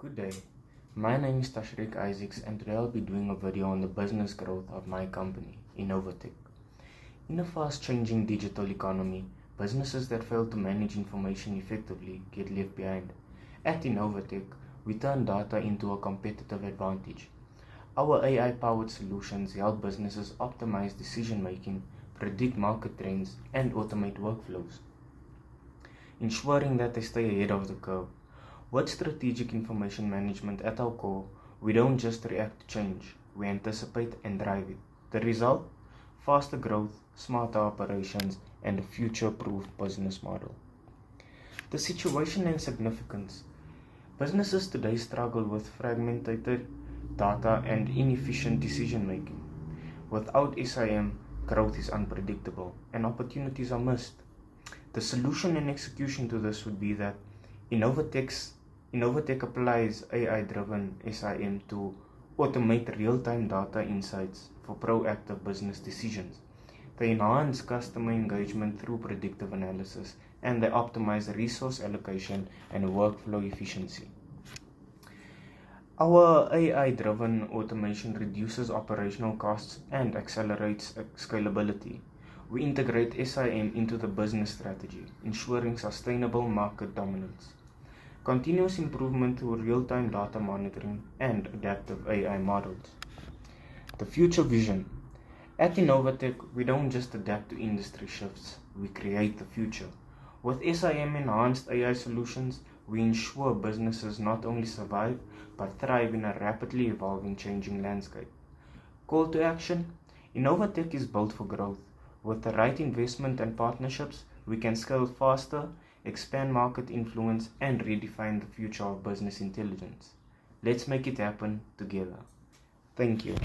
Good day. My name is Tashrik Isaacs, and today I'll be doing a video on the business growth of my company, Innovatech. In a fast-changing digital economy, businesses that fail to manage information effectively get left behind. At Innovatech, we turn data into a competitive advantage. Our AI-powered solutions help businesses optimize decision-making, predict market trends, and automate workflows, ensuring that they stay ahead of the curve. With strategic information management at our core, we don't just react to change, we anticipate and drive it. The result? Faster growth, smarter operations, and a future-proof business model. The situation and significance. Businesses today struggle with fragmented data and inefficient decision-making. Without SIM, growth is unpredictable and opportunities are missed. The solution and execution to this would be that Innovatech applies AI-driven SIM to automate real-time data insights for proactive business decisions. They enhance customer engagement through predictive analysis, and they optimize resource allocation and workflow efficiency. Our AI-driven automation reduces operational costs and accelerates scalability. We integrate SIM into the business strategy, ensuring sustainable market dominance. Continuous improvement through real-time data monitoring and adaptive AI models. The future vision. At Innovatech, we don't just adapt to industry shifts, we create the future. With SIM enhanced AI solutions, we ensure businesses not only survive, but thrive in a rapidly evolving, changing landscape. Call to action. Innovatech is built for growth. With the right investment and partnerships, we can scale faster, expand market influence, and redefine the future of business intelligence. Let's make it happen together. Thank you.